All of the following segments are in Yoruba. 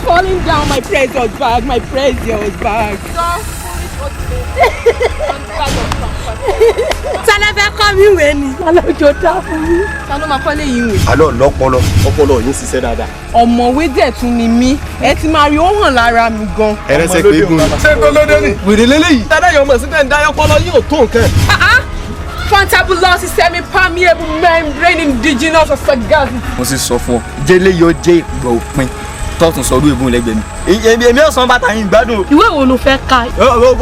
falling down my precious bag, my precious bag. Tala fẹ́ kọ́ mi wé ni. Tala jọ dá fún mi. Ta ló máa kọ́ lé yín wé? Àlọ́ lọ́pọlọ, ọpọlọ yín ṣiṣẹ́ dáadáa. Ọ̀mọ̀wé dẹ̀ tún ni mí. Ẹ ti máa rí ó hàn lára mi gan. Ẹrẹsẹ̀ pé eégún. Ṣé tó lóde ni? Wèrè lélẹ́yìí. Tẹ́lẹ̀ yọ̀ mọ̀ sí tẹ́ ń dá ọpọlọ yín ò tó nǹkan. Fantabulous semi-permeable membrane indigenous of sagacity. Mo sì sọ fún ọ, jẹ́lé yóò jẹ́ ìgbà òpin tọ́tún sọ ọdún ègún lẹ́gbẹ̀ẹ́ mi. Èmi ọ̀sán bàtà yín gbádùn. Ìwé wo ló fẹ́ ka?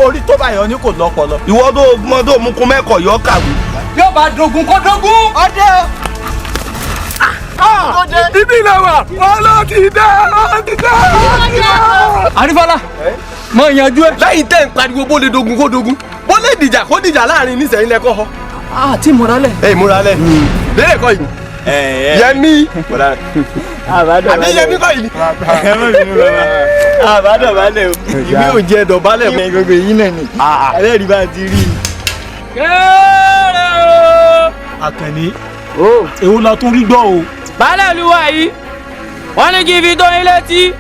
Orí tó báyọ̀ ní kò lọ́pọlọ. Ìwọ tó mọ tó mú kún mẹ́kọ̀ọ́ yọ kàwé. Yóò bá dogun kó dogun. Ọdẹ. Ibi ilẹ̀ wa, ọlọ́ ti dá, ọlọ́ ti dá. Àrífọ́lá, mọ ìyànjú ẹ. Lẹ́yìn tẹ́ ń pariwo bó lè dogun kó dogun. Bó lè dìjà kó dìjà láàrin nísẹ̀yìn lẹ́kọ́ họ. Àti ìmúralẹ̀. Ẹ ìmúralẹ̀. Lérè kọ́ yìí. Yẹmí. Àbí Yẹmí kọ́ yìí. Àbádọ̀bálẹ̀ o. Ìbí ò jẹ́ dọ̀bálẹ̀ mọ́. Gbogbo èyí náà ni. Ẹlẹ́rìí bá ti rí. Kéré o. Àkànní. Èwo la tún rí gbọ́ o. Baálẹ̀ olúwa yìí, wọ́n ní kí n fi tó yín létí.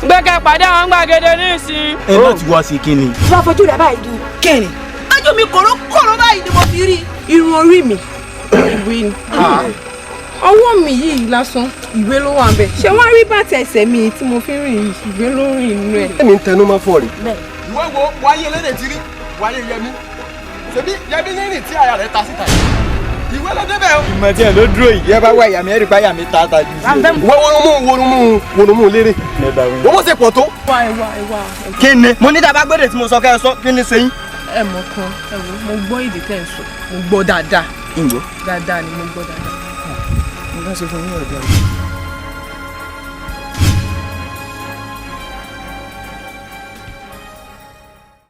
Gbé kẹ́ pàdé àwọn gbàgede nísìn. Ẹ láti wá sí kíni. Ìwà fojú rẹ̀ báyìí di kẹ́rin. Ájú mi kòrókòró báyìí ni mo fi rí. Irun orí mi, ìwé ni. Ọwọ́ mi yìí lásán, ìwé ló wà ńbẹ̀. Ṣé wọ́n rí bàtà ẹsẹ̀ mi tí mo fi rìn yìí? Ìwé ló rìn inú ẹ̀. Ẹni ń tẹnu mọ́ fún ọ rí. Ìwé wo wáyé lédè ti rí wáyé Yẹmí ṣebí Yẹmí nírìn tí àyà rẹ̀ ta síta yìí ìwé ló débẹ̀ o. Ìmọ̀ tí ẹ ló dúró yìí, ẹ bá wá ìyá mi ẹ̀rí bá ìyá mi ta ju sí. Wọnúmú lérè. Owó ṣe pọ̀ tó. Ẹwà. Kí ni? Mo ní dábàá gbọ́dọ̀ tí mo sọ kẹ́ ẹ sọ, kí ni ṣe yín? Ẹ mọ̀ kan, ẹ wo, mo gbọ́ èdè tẹ́ ń sọ. Mo gbọ́ dáadáa. Ìgbò. Dáadáa ni mo gbọ́ dáadáa. Mo fẹ́ ṣe fún yín ọ̀dọ́.